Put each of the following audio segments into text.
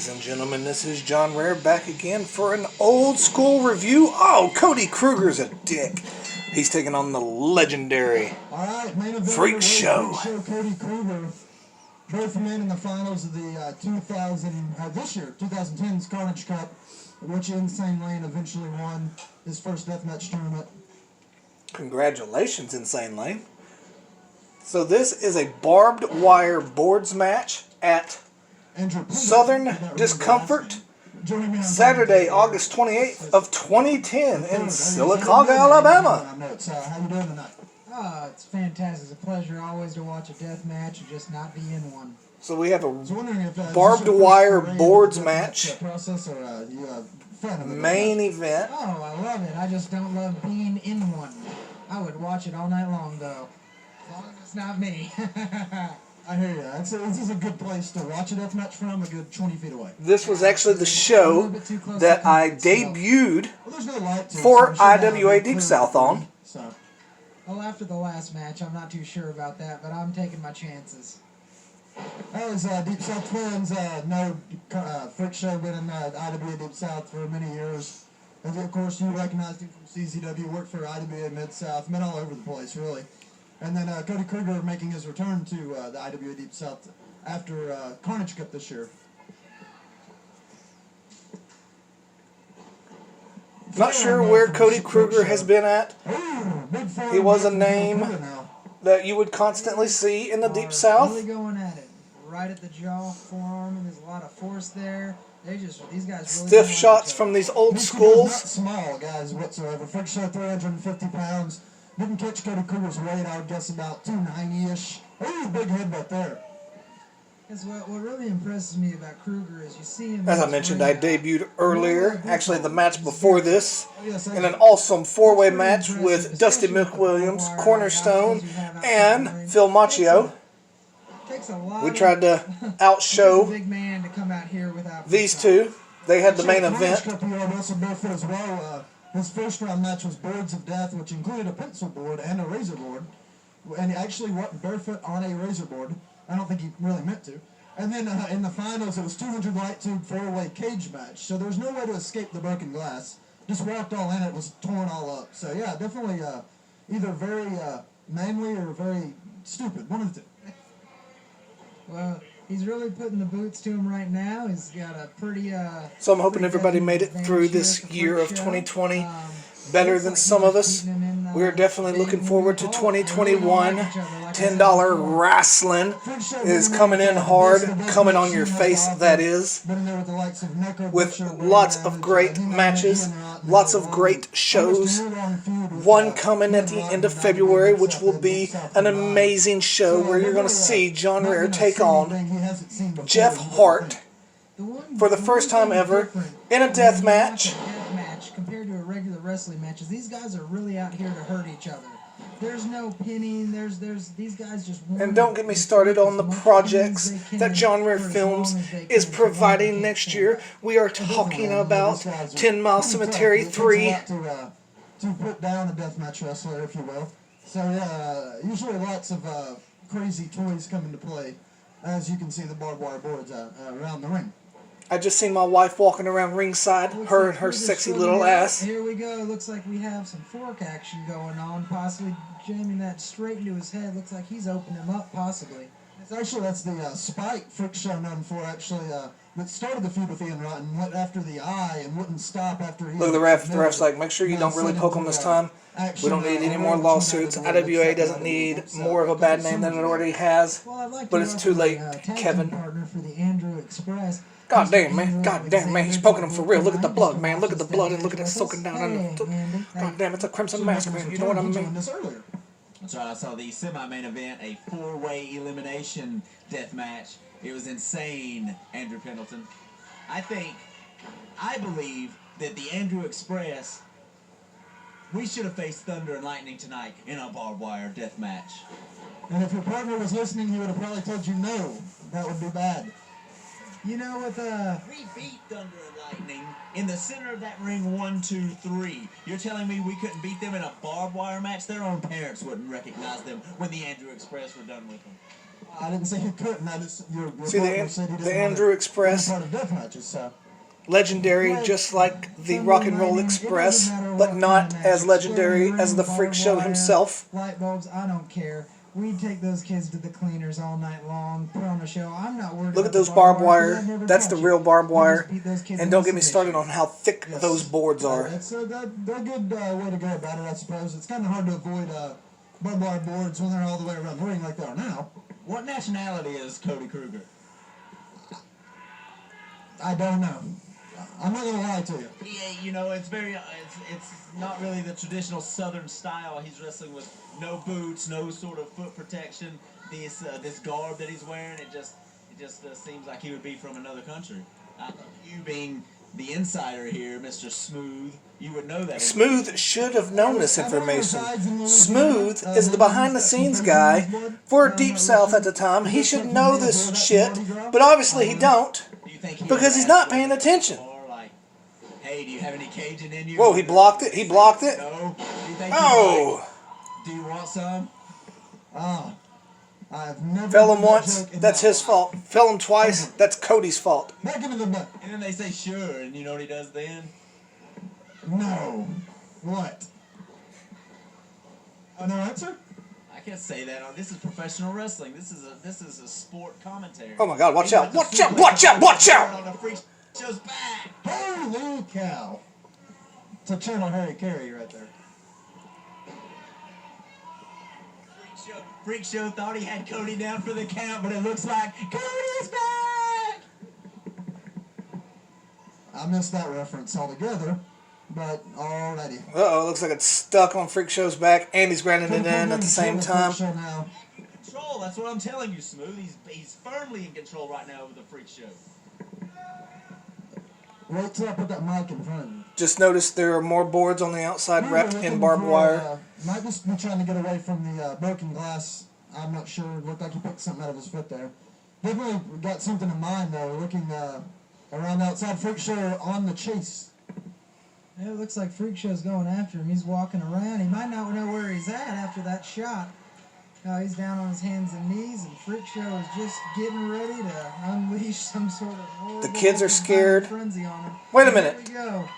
Ladies and gentlemen, this is John Rare back again for an old school review. Oh, Kody Krueger's a dick. He's taking on the legendary Freakshow. Kody Krueger, both men in the finals of the 2010's Carnage Cup, which Insane Lane eventually won his first deathmatch tournament. Congratulations, Insane Lane. So this is a barbed wire boards match at Southern Discomfort, Saturday, August 28th of 2010 in Sylacauga, Alabama. How you doing tonight? Oh, it's fantastic. It's a pleasure always to watch a death match and just not be in one. So we have a barbed wire boards match. Main event. Oh, I love it. I just don't love being in one. I would watch it all night long, though. As long as it's not me. I hear you. This is a good place to watch a deathmatch from, a good 20 feet away. This was actually the show that I debuted for IWA Deep South on. Well, after the last match, I'm not too sure about that, but I'm taking my chances. As Deep South fans know, Freakshow been in IWA Deep South for many years. And of course, you recognized him from CZW, worked for IWA Mid-South, been all over the place, really. And then Kody Krueger making his return to the IWA Deep South after Carnage Cup this year. Not sure where Kody Krueger has been at. He was a name that you would constantly see in the Deep South. Really going at it. Right at the jaw, forearm, and there's a lot of force there. These guys really stiff shots from these old schools. Not small guys whatsoever. Freakshow 350 pounds. Didn't catch Kody Krueger's weight, I would guess about 290-ish. Oh, big headbutt there. Because what really impresses me about Krueger is you see him... As I mentioned, I debuted earlier, actually the match before this, in an awesome four-way match with Dusty McWilliams, Cornerstone, and Phil Macchio. We tried to outshow these two. They had the main event. His first round match was Boards of Death, which included a pencil board and a razor board. And he actually went barefoot on a razor board. I don't think he really meant to. And then in the finals, it was 200 light tube four-way cage match. So there was no way to escape the broken glass. Just walked all in, it was torn all up. So yeah, definitely either very manly or very stupid. One of the two. Well, he's really putting the boots to him right now. He's got a pretty... So I'm hoping everybody made it through this year of 2020 better than some of us. We're definitely looking forward to 2021. $10 wrestling is coming in hard, coming on your face, that is, with lots of great matches, lots of great shows. One coming at the end of February, which will be an amazing show where you're going to see John Rare take on Jeff Hart for the first time ever in a death match. Compared to a regular wrestling matches, these guys are really out here to hurt each other. There's no pinning. These guys just. And don't get me started on the projects that John Rare Films is providing next year. We are talking about 10 Mile Cemetery 3. To put down a deathmatch wrestler, if you will. So yeah, usually lots of crazy toys come into play, as you can see the barbed wire boards around the ring. I just seen my wife walking around ringside, her and her sexy little ass. Here we go. Looks like we have some fork action going on, possibly jamming that straight into his head. Looks like he's opening him up, possibly. That's the Spike Freakshow known for, actually, that started the feud with Ian Rotten, went after the eye and wouldn't stop after he... Look at the ref. The ref's like, make sure you don't really poke him this time. We don't need any more lawsuits. IWA doesn't need more of a bad name than it already has. But it's too late, Kevin. God damn, man. God damn, man. He's poking him for real. Look at the blood, man. Look at the blood and look at it soaking down under. God damn, it's a crimson mask, man. You know what I mean? That's right. I saw the semi-main event, a four-way elimination death match. It was insane, Andrew Pendleton. I believe that the Andrew Express, we should have faced Thunder and Lightning tonight in a barbed wire death match. And if your partner was listening, he would have probably told you no. That would be bad. You know, with we beat Thunder and Lightning in the center of that ring 1, 2, 3. You're telling me we couldn't beat them in a barbed wire match? Their own parents wouldn't recognize them when the Andrew Express were done with them. I didn't say he couldn't. I just your See partner said he didn't the want Andrew to Express, be part of death matches. So legendary, Right. just like the Sunday Rock and Roll lightning, it Express, doesn't matter but what not kind of as match. legendary Exploding as the ring, Freak barbed Show wire, himself. Light bulbs, I don't care. We take those kids to the cleaners all night long, put on a show. I'm not worried Look about at those the barbed wire, 'cause wire. I'd never That's the touch real it. barbed I wire. just beat those kids And in don't get me submission. started on how thick yes. those boards are. That's they're a good way to go about it, I suppose. It's kind of hard to avoid barbed wire boards when they're all the way around the ring like they are now. What nationality is Kody Krueger? I don't know. I'm not gonna lie to you. Yeah, you know, it's very, it's not really the traditional Southern style. He's wrestling with no boots, no sort of foot protection. This garb that he's wearing, it just seems like he would be from another country. You being the insider here, Mr. Smooth, you would know that. Smooth should have known this information. Smooth is the behind-the-scenes guy for Deep South at the time. He should know this shit, but obviously he don't, Do you think he because he's ever not asked paying him attention. before, like, hey, do you have any Cajun in you? Whoa, he blocked it. He blocked it. No. Do you think Oh, do you want some? Ah, I've never fell him done that once. joke in That's my his life. fault. Fell him twice. That's Cody's fault. Back into the butt. And then they say sure, and you know what he does then? No. What? Oh, no answer? I can't say that. This is professional wrestling. This is a sport commentary. Oh my God! Watch He's out! about to Watch out! suplex Watch out! the Watch Freak out! on the Freakshow's back. Holy cow. It's a channel Harry Carey right there. Freakshow thought he had Cody down for the count, but it looks like Cody's back. I missed that reference altogether, but alrighty. Uh-oh, looks like it's stuck on Freak Show's back, and he's grinding it in at the same time. Now. Control. That's what I'm telling you, Smooth. He's firmly in control right now over the Freak Show. Wait till I put that mic in front of you. Just noticed there are more boards on the outside wrapped in barbed wire. Might just be trying to get away from the broken glass. I'm not sure. It looked like he picked something out of his foot there. Definitely got something in mind though. Looking around the outside, Freak Show on the chase. Yeah, it looks like Freak Show's going after him. He's walking around. He might not know where he's at after that shot. He's down on his hands and knees, and Freak Show is just getting ready to unleash some sort of horrible The kids are scared. frenzy on him. Wait a minute. Here we go.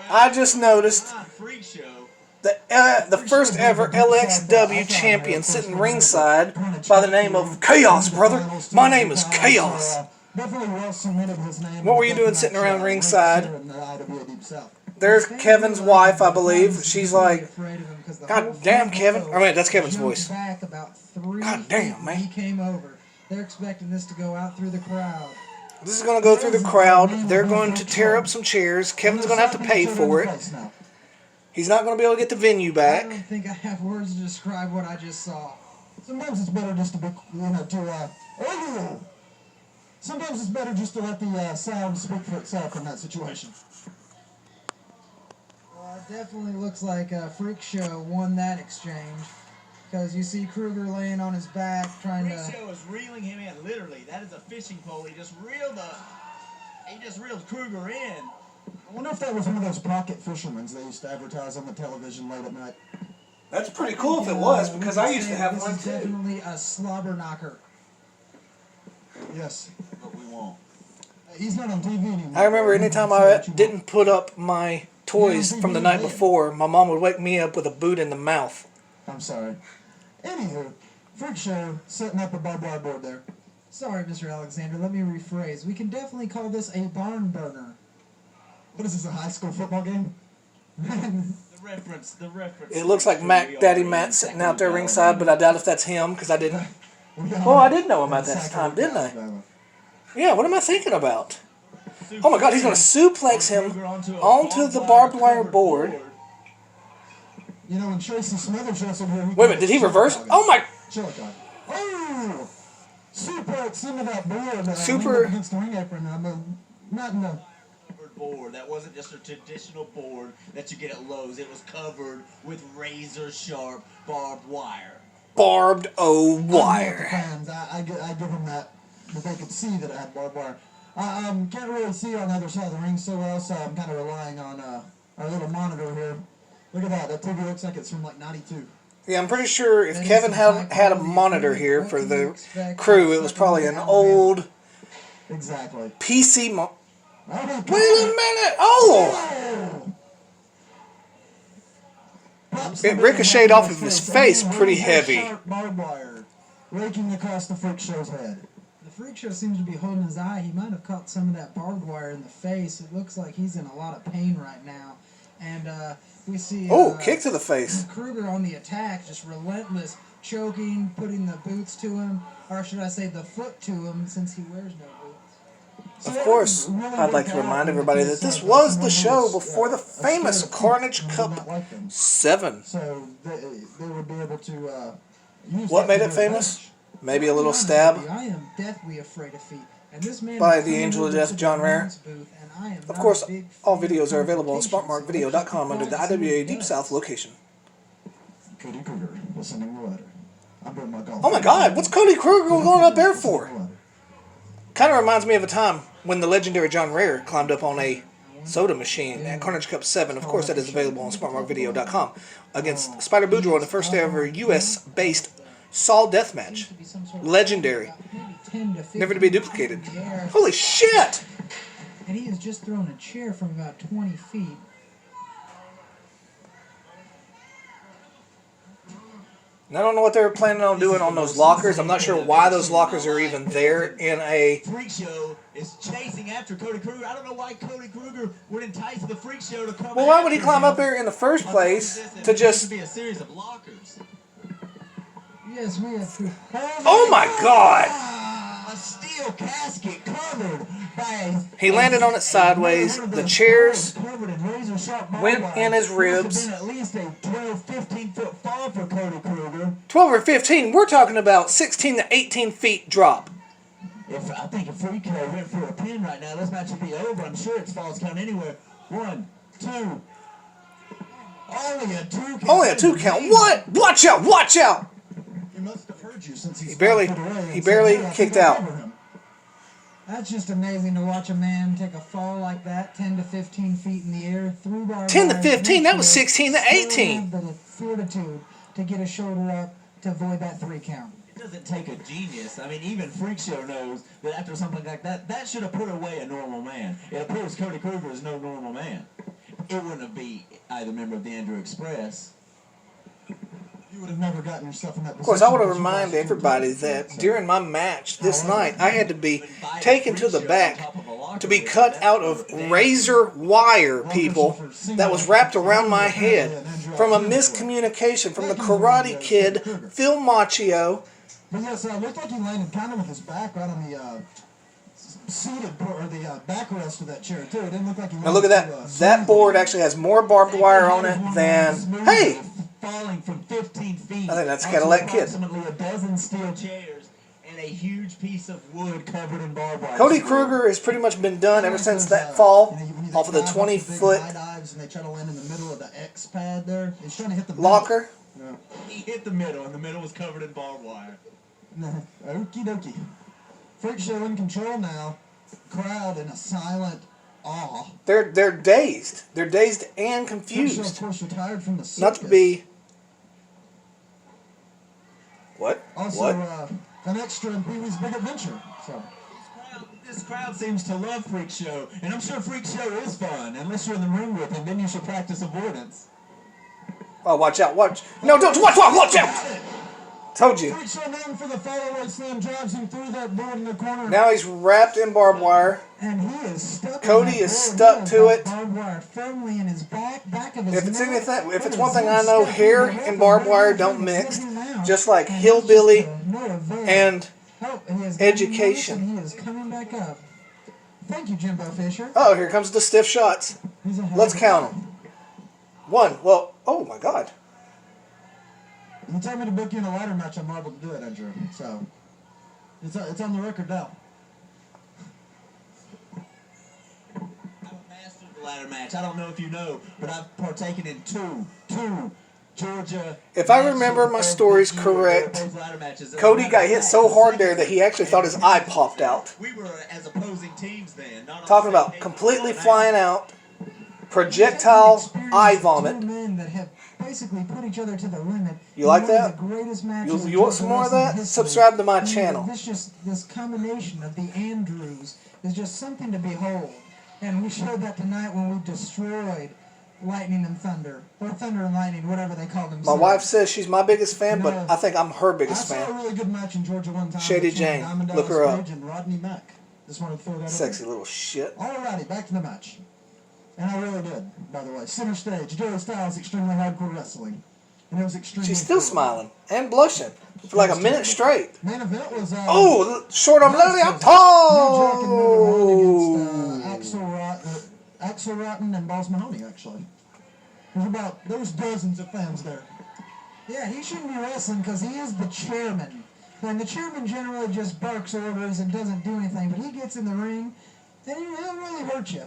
I just noticed Freak Show. the first ever LXW champion sitting ringside by the name of Chaos, brother. My name is Chaos. Definitely well cemented his name. What were you doing sitting around ringside? In the IWA Deep South. There's Kevin's wife, I believe. She's like, Afraid of him 'cause the God whole damn, front Kevin. row I mean, that's Kevin's jumped voice. Back about 3 God damn, feet when man. He came over. They're expecting this to go out through the crowd. this is going to go through the crowd. They're going to tear up some chairs. Kevin's going to have to pay for it. He's not going to be able to get the venue I back. don't think I have words to describe what I just saw. Sometimes it's better just to be, oh! Sometimes it's better just to let the sound speak for itself in that situation. Well, it definitely looks like Freak Show won that exchange. Because you see Krueger laying on his back trying Freak to... Show is reeling him in, literally. That is a fishing pole. He just reeled Krueger in. I wonder if that was one of those pocket fishermen they used to advertise on the television late at night. That's pretty cool if it was, because I used to have one This is too. definitely a slobber knocker. Yes. But we won't. He's not on TV anymore. I remember anytime I didn't put up my toys from the night before, my mom would wake me up with a boot in the mouth. I'm sorry. Anywho, Freak Show setting up a barbed wire board there. Sorry, Mr. Alexander, let me rephrase. We can definitely call this a barn burner. What is this, a high school football game? The reference. It looks like Mac Daddy Matt sitting out there ringside, but I doubt if that's him, because I didn't... Oh, I did know him at that time, didn't I? Yeah, what am I thinking about? Oh my God, he's going to suplex him onto the barbed wire board. You know, when Tracy Smithers wrestled here... Wait a minute, did he reverse? Oh my... Oh! Suplex into that board. Super... Against the ring apron. Not in the... board. That wasn't just a traditional board that you get at Lowe's. It was covered with razor sharp barbed wire. Barbed wire. Fans, I give them that, but they could see that it had barbed wire. Can't really see on the other side of the ring so well, so I'm kind of relying on our little monitor here. Look at that. That TV looks like it's from like '92. Yeah, I'm pretty sure if Kevin had a monitor here for the crew, it was probably an old Exactly. PC Oh, Wait a minute! Oh! It ricocheted off of his face pretty heavy. Sharp barbed wire raking across the Freak Show's head. The Freak Show seems to be holding his eye. He might have caught some of that barbed wire in the face. It looks like he's in a lot of pain right now. And we see... kick to the face. Krueger on the attack, just relentless, choking, putting the boots to him. Or should I say the foot to him, since he wears no boots. Of course, I'd like to remind everybody that this was the show before the famous Carnage Cup 7. So they would be able to use What made that it to their famous? advantage. Maybe a little stab I am deathly afraid of feet. And this man by is the coming Angel of over Death, to John the Rare. announce booth, and I am Of not course, a big all fan videos are of available on complications, smartmarkvideo.com under the IWA Deep South location. Kody Krueger was sending the letter. I'm doing my golf. Oh my god, what's Kody Krueger going up there for? Kind of reminds me of a time when the legendary John Rare climbed up on a soda machine at Carnage Cup 7. Of course, that is available on smartmarkvideo.com against Spider Boudreaux in the first ever US-based Saw death match. Legendary. Never to be duplicated. Holy shit! And he has just thrown a chair from about 20 feet. And I don't know what they were planning on doing on those lockers. I'm not sure why those lockers are even there in a... Freak Show is chasing after Kody Krueger. I don't know why Kody Krueger would entice the Freak Show to come. Well, why would he climb up there in the first place to just... be a series of lockers. Yes, we have to. Oh my god! A steel casket covered by. He landed on it sideways. The chairs went in his ribs. At least a 12, 15-foot fall for Kody Krueger. 12 or 15. We're talking about 16 to 18 feet drop. I think if Freak Show went for a pin right now, this match would be over. I'm sure it's falls count anywhere. 1, 2. Only a 2 count. Only a 2 count. What? Watch out! Watch out! He must have heard you since He barely kicked out. That's just amazing to watch a man take a fall like that, 10 to 15 feet in the air, through barbed 10 to wire, 15? That was 16 to 18. Still have the fortitude to get a shoulder up to avoid that 3 count. It doesn't take a genius. I mean, even Freak Show knows that after something like that, that should have put away a normal man. It appears Kody Krueger is no normal man. It wouldn't be either member of the Andrew Express. You would have never gotten yourself in that position. Of course, I want to remind everybody that during my match this night, I had to be taken to the back to be cut out of razor wire, people, that was wrapped around my head from a miscommunication from the Karate Kid, Phil Macchio. But yes, it looked like he landed kind of with his back right on the seated or the backrest of that chair too. It didn't look like he. Now look at that. That board actually has more barbed wire on it than... Hey! Falling from 15 feet. I think that's Cadillac Kid. Approximately a dozen steel chairs and a huge piece of wood covered in barbed wire. Cody Krueger has pretty much been done ever since that fall off of the 20-foot and they try to land in the middle of the X pad there. He's trying to hit the locker. No. He hit the middle, and the middle was covered in barbed wire. No. Okie dokie. Freak Show in control now. Crowd in a silent awe. They're dazed. They're dazed and Freak Show, of confused. course, retired from the circus. Not to be... What? Also, What? an extra in Pee-wee's Big Adventure. So. This crowd seems to love Freak Show, and I'm sure Freak Show is fun. Unless you're in the ring with him, then you should practice avoidance. Oh, watch out! Watch! No, don't! Watch out! Told you. Freak Show known for the follow-away slam drives him through that board in the corner. Now he's wrapped in barbed wire. And he is stuck. Cody is stuck to it. Barbed wire firmly in his back of his If it's neck. anything, if it's one thing I know, hair and barbed wire don't mix. Just like hillbilly and education. He is coming back up. Thank you, Jimbo Fisher. Oh, here comes the stiff shots. Let's count them. 1. Well, oh my God. You told me to book you in a ladder match. I'm liable to do it, Andrew. So it's on the record now. I'm a master of the ladder match. I don't know if you know, but I've partaken in two Georgia. If I remember my stories correct, Cody got hit so hard there that he actually thought his eye popped out. We were as opposing teams then. Not Talking about completely flying out, projectile eye vomit. Two men that have basically put each other to the limit. You like in one of that? The greatest matches You want some more of that? Subscribe to my channel. This combination of the Andrews is just something to behold. And we showed that tonight when we destroyed Lightning and Thunder. Or Thunder and Lightning, whatever they call themselves. My wife says she's my biggest fan, but No. I think I'm her biggest I saw a fan. really good match in Georgia one time. Shady between Jane. Diamond Look her Dallas up. Page and Rodney Mack. Just wanted to throw that Sexy up. little shit. Alrighty, back to the match. And I really did, by the way. Center stage, Joey Styles, extremely hardcore wrestling. And it was extremely She's still cool. smiling and blushing for like a minute straight. Main event was Oh, short arm lily out. Oh! Oh! Axel Rotten and Balls Mahoney, actually. There was dozens of fans there. Yeah, he shouldn't be wrestling because he is the chairman. And the chairman generally just barks orders and doesn't do anything, but he gets in the ring and he'll really hurt you.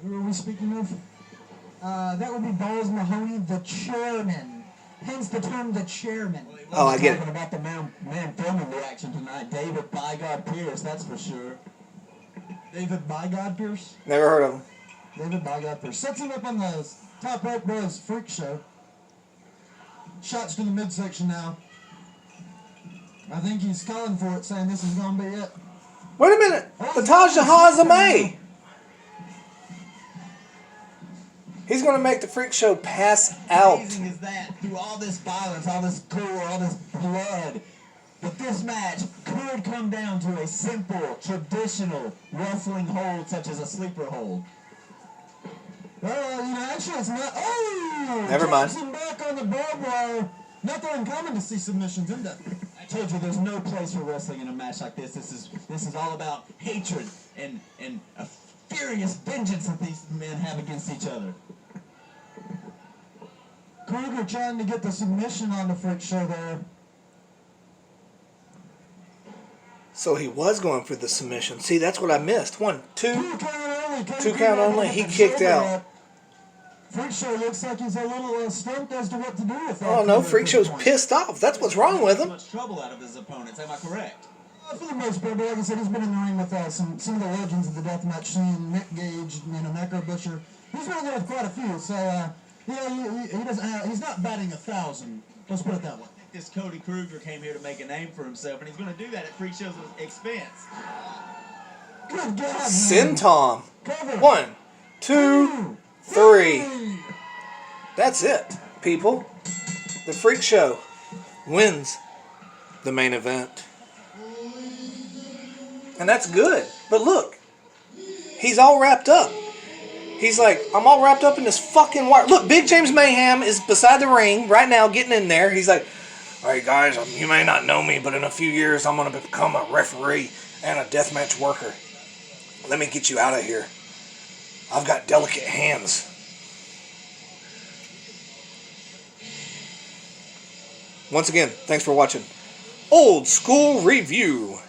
Who are we speaking of? That would be Balls Mahoney, the chairman. Hence the term the chairman. Oh, I get it. Talking about the man filming the action tonight, David By God Pierce, that's for sure. David By God Pierce? Never heard of him. David By God Pierce. Sets him up on the top rope bros Freakshow. Shots to the midsection now. I think he's calling for it, saying this is going to be it. Wait a minute. Natasha Hazame. He's going to make the Freak Show pass out. How amazing is that? Through all this violence, all this gore, all this blood, that this match could come down to a simple, traditional wrestling hold such as a sleeper hold. Well, actually it's not. Oh! Never mind. Him back on the barbed wire. Not that uncommon to see submissions in that. I told you there's no place for wrestling in a match like this. This is all about hatred and a furious vengeance that these men have against each other. Krueger trying to get the submission on the Freak Show there. So he was going for the submission. See, that's what I missed. 1, 2. 2 count only. Two count only. He kicked out. Freak Show looks like he's a little stumped as to what to do with that. Oh no, Krueger Freak at Show's this point. pissed off. That's what's wrong with him. Much trouble out of his opponents. Am I correct? For the most part, but like I said, he's been in the ring with some of the legends of the deathmatch scene. Nick Gage, Necro Butcher. He's been in there with quite a few. So he doesn't. He's not batting 1,000. Let's put it that way. This Kody Krueger came here to make a name for himself, and he's going to do that at Freak Show's expense. Good God, man. Sentom. Cover. 1, 2, 3. That's it, people. The Freak Show wins the main event. And that's good. But look, he's all wrapped up. He's like, I'm all wrapped up in this fucking wire. Look, Big James Mayhem is beside the ring right now getting in there. He's like, all right, guys, you may not know me, but in a few years I'm going to become a referee and a deathmatch worker. Let me get you out of here. I've got delicate hands. Once again, thanks for watching Old School Review.